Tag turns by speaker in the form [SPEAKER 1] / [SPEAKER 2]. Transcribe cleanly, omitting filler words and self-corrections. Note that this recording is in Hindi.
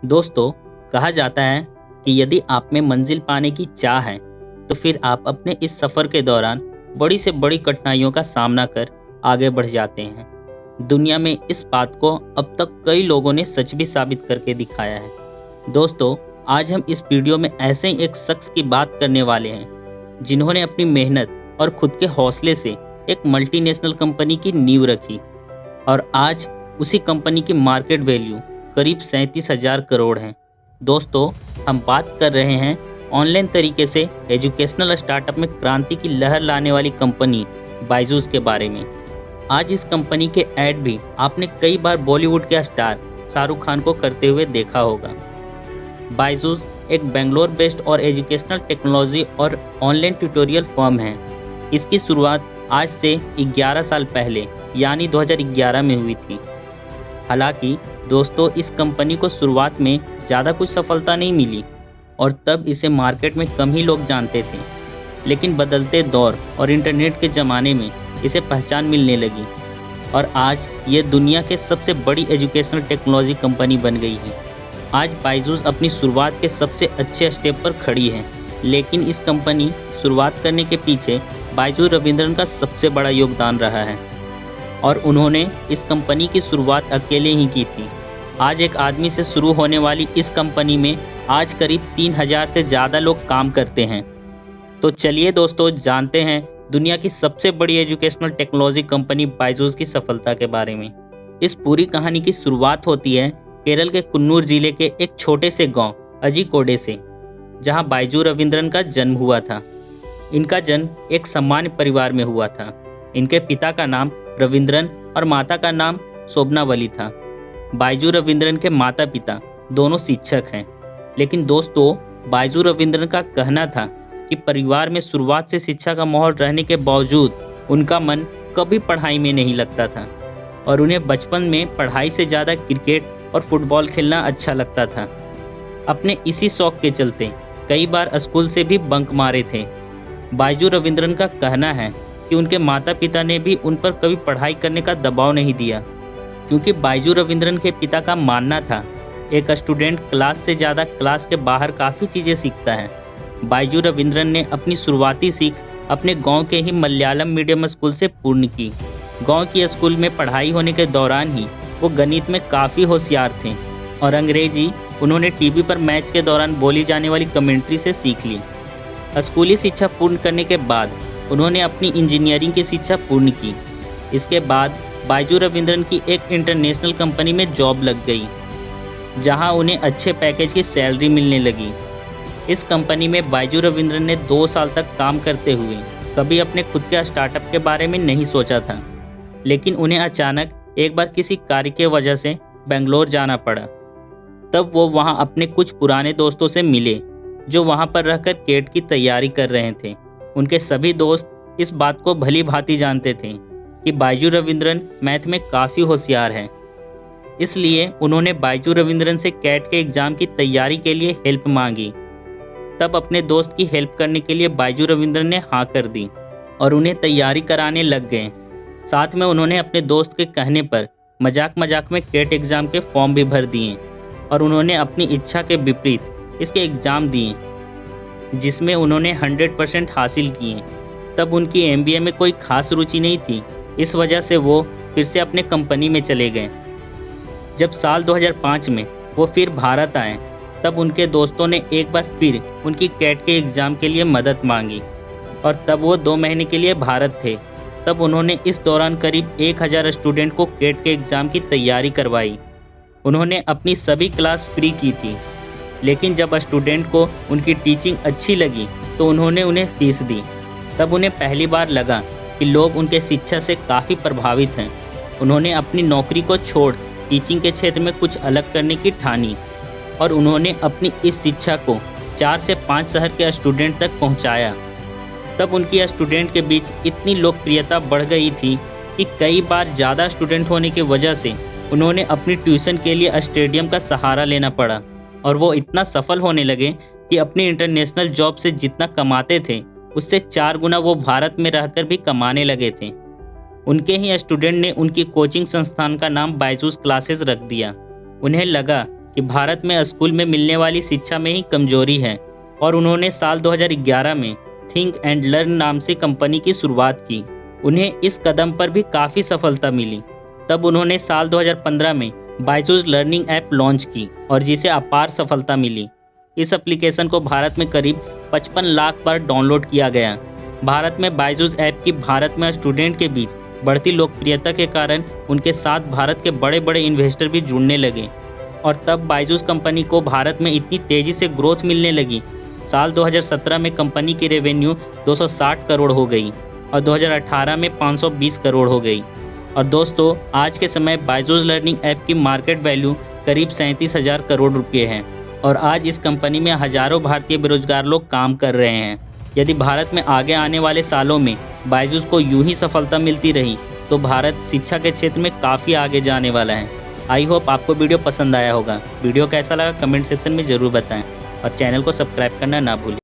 [SPEAKER 1] दोस्तों, कहा जाता है कि यदि आप में मंजिल पाने की चाह है तो फिर आप अपने इस सफ़र के दौरान बड़ी से बड़ी कठिनाइयों का सामना कर आगे बढ़ जाते हैं। दुनिया में इस बात को अब तक कई लोगों ने सच भी साबित करके दिखाया है। दोस्तों, आज हम इस वीडियो में ऐसे ही एक शख्स की बात करने वाले हैं जिन्होंने अपनी मेहनत और खुद के हौसले से एक मल्टीनेशनल कंपनी की नींव रखी और आज उसी कंपनी की मार्केट वैल्यू करीब 37,000 करोड़ है। दोस्तों, हम बात कर रहे हैं ऑनलाइन तरीके से एजुकेशनल स्टार्टअप में क्रांति की लहर लाने वाली कंपनी बायजूस के बारे में। आज इस कंपनी के ऐड भी आपने कई बार बॉलीवुड के स्टार शाहरुख खान को करते हुए देखा होगा। बायजूस एक बेंगलोर बेस्ड और एजुकेशनल टेक्नोलॉजी और ऑनलाइन ट्यूटोरियल फर्म है। इसकी शुरुआत आज से 11 साल पहले यानी 2011 में हुई थी। हालांकि दोस्तों, इस कंपनी को शुरुआत में ज़्यादा कुछ सफलता नहीं मिली और तब इसे मार्केट में कम ही लोग जानते थे, लेकिन बदलते दौर और इंटरनेट के ज़माने में इसे पहचान मिलने लगी और आज ये दुनिया के सबसे बड़ी एजुकेशनल टेक्नोलॉजी कंपनी बन गई है। आज बायजूस अपनी शुरुआत के सबसे अच्छे स्टेप पर खड़ी है, लेकिन इस कंपनी शुरुआत करने के पीछे बायजू रविंद्रन का सबसे बड़ा योगदान रहा है और उन्होंने इस कंपनी की शुरुआत अकेले ही की थी। आज एक आदमी से शुरू होने वाली इस कंपनी में आज करीब 3,000 से ज़्यादा लोग काम करते हैं। तो चलिए दोस्तों, जानते हैं दुनिया की सबसे बड़ी एजुकेशनल टेक्नोलॉजी कंपनी बायजूस की सफलता के बारे में। इस पूरी कहानी की शुरुआत होती है केरल के कुन्नूर जिले के एक छोटे से गांव अजीकोडे से, जहां बायजू रविंद्रन का जन्म हुआ था। इनका जन्म एक सामान्य परिवार में हुआ था। इनके पिता का नाम रविंद्रन और माता का नाम शोभनावली था। बायजू रविंद्रन के माता पिता दोनों शिक्षक हैं, लेकिन दोस्तों, बायजू रविंद्रन का कहना था कि परिवार में शुरुआत से शिक्षा का माहौल रहने के बावजूद उनका मन कभी पढ़ाई में नहीं लगता था और उन्हें बचपन में पढ़ाई से ज़्यादा क्रिकेट और फुटबॉल खेलना अच्छा लगता था। अपने इसी शौक के चलते कई बार स्कूल से भी बंक मारे थे। बायजू रविंद्रन का कहना है कि उनके माता पिता ने भी उन पर कभी पढ़ाई करने का दबाव नहीं दिया, क्योंकि बायजू रविंद्रन के पिता का मानना था एक स्टूडेंट क्लास से ज़्यादा क्लास के बाहर काफ़ी चीज़ें सीखता है। बायजू रविंद्रन ने अपनी शुरुआती सीख अपने गांव के ही मलयालम मीडियम स्कूल से पूर्ण की। गांव की स्कूल में पढ़ाई होने के दौरान ही वो गणित में काफ़ी होशियार थे और अंग्रेजी उन्होंने टीवी पर मैच के दौरान बोली जाने वाली कमेंट्री से सीख ली। स्कूली शिक्षा पूर्ण करने के बाद उन्होंने अपनी इंजीनियरिंग की शिक्षा पूर्ण की। इसके बाद बायजू रविंद्रन की एक इंटरनेशनल कंपनी में जॉब लग गई, जहां उन्हें अच्छे पैकेज की सैलरी मिलने लगी। इस कंपनी में बायजू रविंद्रन ने 2 साल तक काम करते हुए कभी अपने खुद के स्टार्टअप के बारे में नहीं सोचा था, लेकिन उन्हें अचानक एक बार किसी कार्य की वजह से बेंगलोर जाना पड़ा। तब वो वहां अपने कुछ पुराने दोस्तों से मिले जो वहां पर रहकर केट की तैयारी कर रहे थे। उनके सभी दोस्त इस बात को भली भांति जानते थे कि बायजू रविंद्रन मैथ में काफ़ी होशियार हैं। इसलिए उन्होंने बायजू रविंद्रन से कैट के एग्ज़ाम की तैयारी के लिए हेल्प मांगी। तब अपने दोस्त की हेल्प करने के लिए बायजू रविंद्रन ने हाँ कर दी और उन्हें तैयारी कराने लग गए। साथ में उन्होंने अपने दोस्त के कहने पर मजाक मजाक में कैट एग्ज़ाम के फॉर्म भी भर दिए और उन्होंने अपनी इच्छा के विपरीत इसके एग्ज़ाम दिए, जिसमें उन्होंने 100% हासिल किए। तब उनकी MBA में कोई खास रुचि नहीं थी, इस वजह से वो फिर से अपने कंपनी में चले गए। जब साल 2005 में वो फिर भारत आए, तब उनके दोस्तों ने एक बार फिर उनकी कैट के एग्ज़ाम के लिए मदद मांगी और तब वो 2 महीने के लिए भारत थे। तब उन्होंने इस दौरान करीब 1,000 स्टूडेंट को कैट के एग्ज़ाम की तैयारी करवाई। उन्होंने अपनी सभी क्लास फ्री की थी, लेकिन जब स्टूडेंट को उनकी टीचिंग अच्छी लगी तो उन्होंने उन्हें फीस दी। तब उन्हें पहली बार लगा कि लोग उनके शिक्षा से काफ़ी प्रभावित हैं। उन्होंने अपनी नौकरी को छोड़ टीचिंग के क्षेत्र में कुछ अलग करने की ठानी और उन्होंने अपनी इस शिक्षा को 4 से 5 शहर के स्टूडेंट तक पहुंचाया। तब उनकी स्टूडेंट के बीच इतनी लोकप्रियता बढ़ गई थी कि कई बार ज़्यादा स्टूडेंट होने की वजह से उन्होंने अपनी ट्यूशन के लिए स्टेडियम का सहारा लेना पड़ा और वो इतना सफल होने लगे कि अपनी इंटरनेशनल जॉब से जितना कमाते थे उससे 4 गुना वो भारत में रहकर भी कमाने लगे थे। उनके ही स्टूडेंट ने उनकी कोचिंग संस्थान का नाम बायजूस क्लासेस रख दिया। उन्हें लगा कि भारत में स्कूल में मिलने वाली शिक्षा में ही कमजोरी है और उन्होंने साल 2011 में थिंक एंड लर्न नाम से कंपनी की शुरुआत की। उन्हें इस कदम पर भी काफ़ी सफलता मिली। तब उन्होंने साल 2015 में बायजूस लर्निंग ऐप लॉन्च की और जिसे अपार सफलता मिली। इस एप्लीकेशन को भारत में करीब 55 लाख बार डाउनलोड किया गया। भारत में बायजूस ऐप की भारत में स्टूडेंट के बीच बढ़ती लोकप्रियता के कारण उनके साथ भारत के बड़े बड़े इन्वेस्टर भी जुड़ने लगे और तब बायजूस कंपनी को भारत में इतनी तेज़ी से ग्रोथ मिलने लगी। साल 2017 में कंपनी की रेवेन्यू 260 करोड़ हो गई और 2018 में 520 करोड़ हो गई। और दोस्तों, आज के समय बायजूस लर्निंग ऐप की मार्केट वैल्यू करीब 37,000 करोड़ रुपये है और आज इस कंपनी में हज़ारों भारतीय बेरोजगार लोग काम कर रहे हैं। यदि भारत में आगे आने वाले सालों में बायजूस को यूं ही सफलता मिलती रही तो भारत शिक्षा के क्षेत्र में काफ़ी आगे जाने वाला है। आई होप आपको वीडियो पसंद आया होगा। वीडियो कैसा लगा कमेंट सेक्शन में ज़रूर बताएं और चैनल को सब्सक्राइब करना ना भूलें।